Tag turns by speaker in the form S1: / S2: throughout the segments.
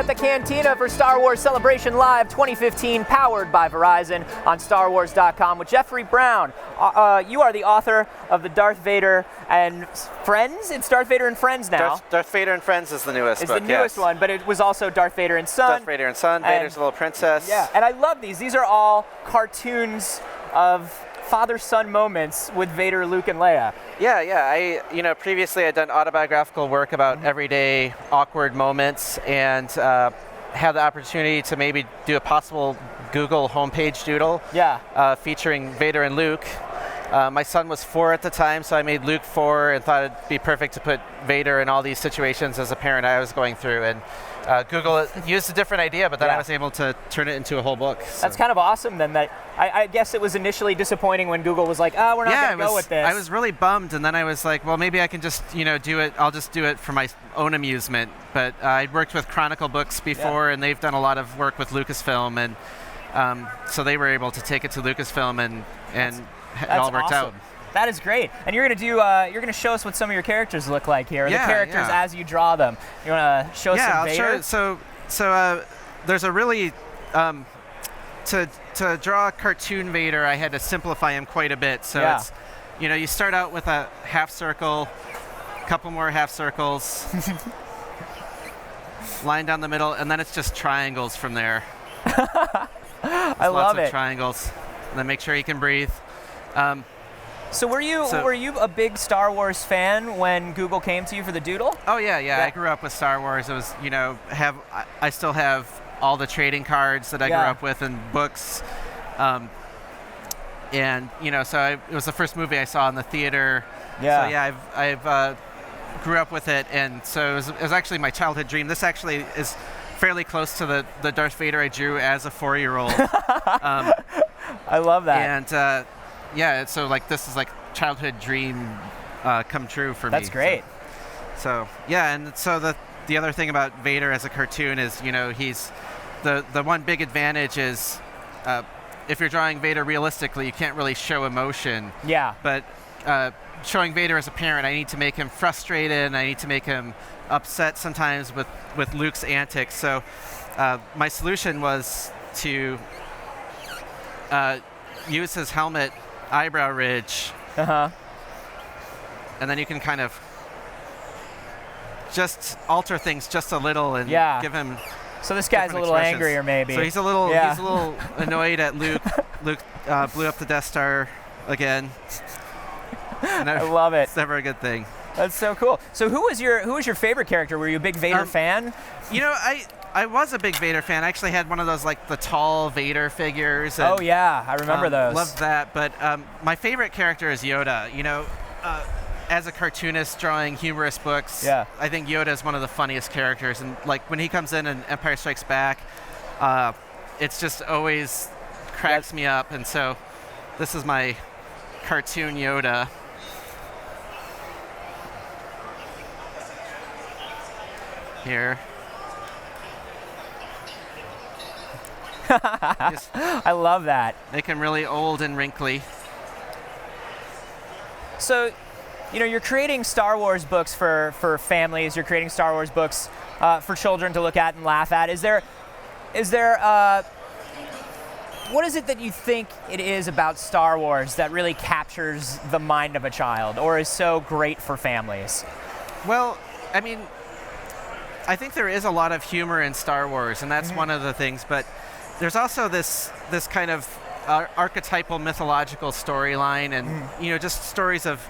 S1: at the Cantina for Star Wars Celebration Live 2015, powered by Verizon on StarWars.com with Jeffrey Brown. You are the author of the Darth Vader and Friends? It's Darth Vader and Friends now.
S2: Darth Vader and Friends is the newest book,
S1: It's the newest one, but it was also Darth Vader and Son.
S2: Darth Vader and Son, Vader's Little Princess.
S1: Yeah, and I love these. These are all cartoons of father-son moments with Vader, Luke, and Leia.
S2: Yeah. Previously I'd done autobiographical work about everyday awkward moments, and had the opportunity to maybe do a possible Google homepage doodle.
S1: Yeah.
S2: Featuring Vader and Luke. My son was 4 at the time, so I made Luke 4 and thought it'd be perfect to put Vader in all these situations as a parent I was going through. And Google used a different idea, but then I was able to turn it into a whole book. So.
S1: That's kind of awesome then. That I guess it was initially disappointing when Google was like, oh, we're not going to go with this.
S2: I was really bummed, and then I was like, well, maybe I can just do it. I'll just do it for my own amusement. But I'd worked with Chronicle Books before, and they've done a lot of work with Lucasfilm, and so they were able to take it to Lucasfilm, and it all worked out.
S1: That is great. And you're gonna show us what some of your characters look like here, the characters as you draw them. You wanna show some Vader?
S2: Yeah, I'll show. So there's a really to draw a cartoon Vader, I had to simplify him quite a bit. So it's you start out with a half circle, a couple more half circles, line down the middle, and then it's just triangles from there.
S1: I love it.
S2: Triangles, and then make sure you can breathe.
S1: So were you a big Star Wars fan when Google came to you for the doodle?
S2: Oh yeah. I grew up with Star Wars. It was I still have all the trading cards that I grew up with and books, and so it was the first movie I saw in the theater.
S1: Yeah.
S2: So yeah, I've grew up with it, and so it was actually my childhood dream. This actually is fairly close to the Darth Vader I drew as a 4-year-old.
S1: I love that.
S2: And so like this is like childhood dream come true for me.
S1: That's great.
S2: So and so the other thing about Vader as a cartoon is he's the one big advantage is if you're drawing Vader realistically, you can't really show emotion.
S1: Yeah.
S2: But showing Vader as a parent, I need to make him frustrated, and I need to make him upset sometimes with Luke's antics. So my solution was to use his helmet eyebrow ridge, and then you can kind of just alter things just a little and give him.
S1: So this guy's a little angrier, maybe.
S2: So he's a little annoyed at Luke. Luke blew up the Death Star again.
S1: I love it.
S2: It's never a good thing.
S1: That's so cool. So who was your favorite character? Were you a big Vader fan?
S2: I was a big Vader fan. I actually had one of those, like, the tall Vader figures. And,
S1: oh, yeah. I remember those.
S2: Loved that. But my favorite character is Yoda. As a cartoonist drawing humorous books, I think Yoda is one of the funniest characters. And, like, when he comes in Empire Strikes Back, it's just always cracks me up. And so this is my cartoon Yoda. Here.
S1: I love that.
S2: Make him really old and wrinkly.
S1: So, you're creating Star Wars books for families. You're creating Star Wars books for children to look at and laugh at. Is there what is it that you think it is about Star Wars that really captures the mind of a child, or is so great for families?
S2: Well, I mean, I think there is a lot of humor in Star Wars, and that's one of the things, but there's also this kind of archetypal mythological storyline, and just stories of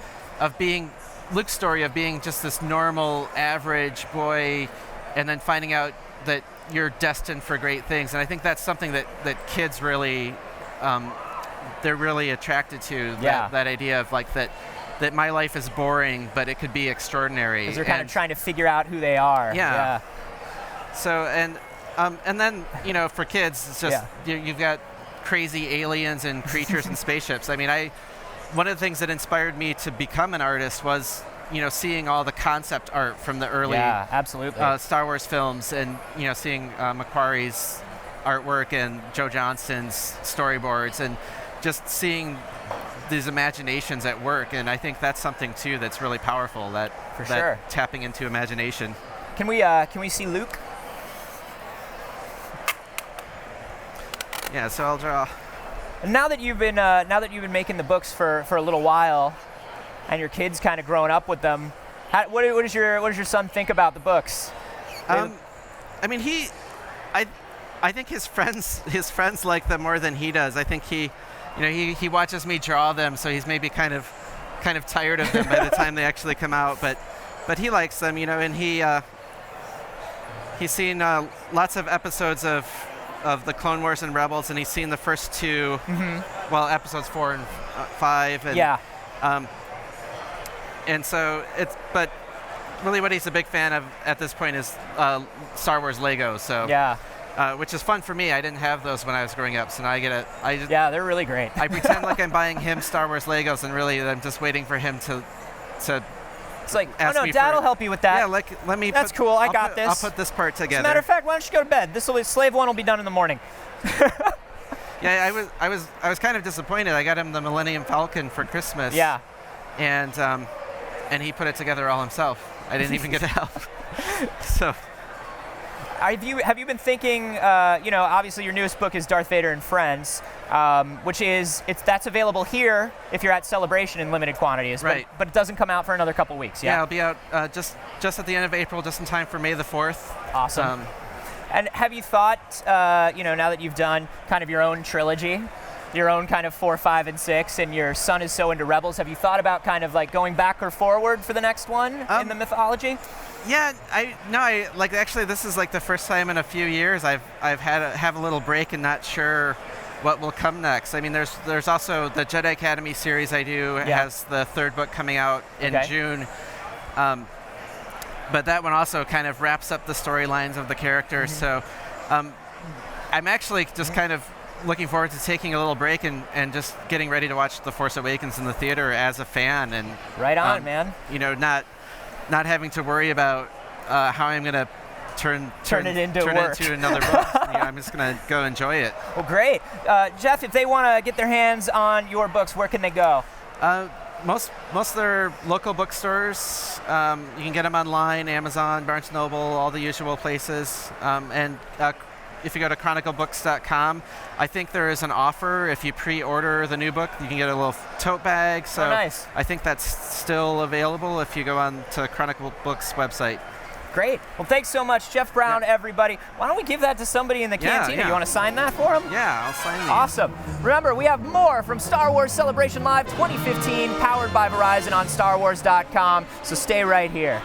S2: being Luke's story of being just this normal average boy, and then finding out that you're destined for great things. And I think that's something that kids really they're really attracted to. That idea of like that my life is boring, but it could be extraordinary.
S1: Because they're kind of trying to figure out who they are.
S2: Yeah. So and then for kids, it's just you've got crazy aliens and creatures and spaceships. I mean, one of the things that inspired me to become an artist was seeing all the concept art from the early Star Wars films, and seeing Macquarie's artwork and Joe Johnston's storyboards, and just seeing these imaginations at work. And I think that's something too that's really powerful. That tapping into imagination.
S1: Can we see Luke?
S2: Yeah, so I'll draw.
S1: And now that you've been making the books for a little while, and your kids kind of growing up with them, what does your son think about the books?
S2: I mean, I think his friends like them more than he does. I think he watches me draw them, so he's maybe kind of tired of them by the time they actually come out. But he likes them, and he's seen lots of episodes of the Clone Wars and Rebels, and he's seen the first two, well, episodes 4 and 5. And,
S1: yeah.
S2: And so but really what he's a big fan of at this point is Star Wars Legos. So
S1: yeah.
S2: Which is fun for me. I didn't have those when I was growing up, so now I get it.
S1: Yeah, they're really great.
S2: I pretend like I'm buying him Star Wars Legos, and really I'm just waiting for him to.
S1: It's like, oh no, Dad will help you with that.
S2: Yeah, let me.
S1: That's cool. I got this.
S2: I'll put this part together.
S1: As a matter of fact, why don't you go to bed? Slave 1 will be done in the morning.
S2: Yeah, I was kind of disappointed. I got him the Millennium Falcon for Christmas.
S1: Yeah.
S2: And he put it together all himself. I didn't even get to help. So.
S1: Have you been thinking? Obviously your newest book is Darth Vader and Friends, that's available here if you're at Celebration in limited quantities.
S2: Right.
S1: But it doesn't come out for another couple weeks. Yeah.
S2: Yeah, it'll be out just at the end of April, just in time for May the 4th.
S1: Awesome. And have you thought, now that you've done kind of your own trilogy, your own kind of 4, 5, and 6, and your son is so into Rebels, have you thought about kind of like going back or forward for the next one in the mythology?
S2: Yeah, actually this is like the first time in a few years I've have a little break and not sure what will come next. I mean, there's also the Jedi Academy series I do has the 3rd book coming out in June. But that one also kind of wraps up the storylines of the characters. So I'm actually just kind of looking forward to taking a little break and just getting ready to watch The Force Awakens in the theater as a fan. And
S1: right on, man.
S2: Not having to worry about how I'm going to turn it into another book. I'm just going to go enjoy it.
S1: Well, great. Jeff, if they want to get their hands on your books, where can they go?
S2: Most of their local bookstores. You can get them online, Amazon, Barnes & Noble, all the usual places. And if you go to chroniclebooks.com, I think there is an offer. If you pre-order the new book, you can get a little tote bag. So
S1: nice.
S2: I think that's still available if you go on to Chronicle Books website.
S1: Great. Well, thanks so much, Jeff Brown, everybody. Why don't we give that to somebody in the cantina?
S2: Yeah.
S1: You want to sign that for him?
S2: Yeah, I'll sign these.
S1: Awesome. Remember, we have more from Star Wars Celebration Live 2015, powered by Verizon on StarWars.com. So stay right here.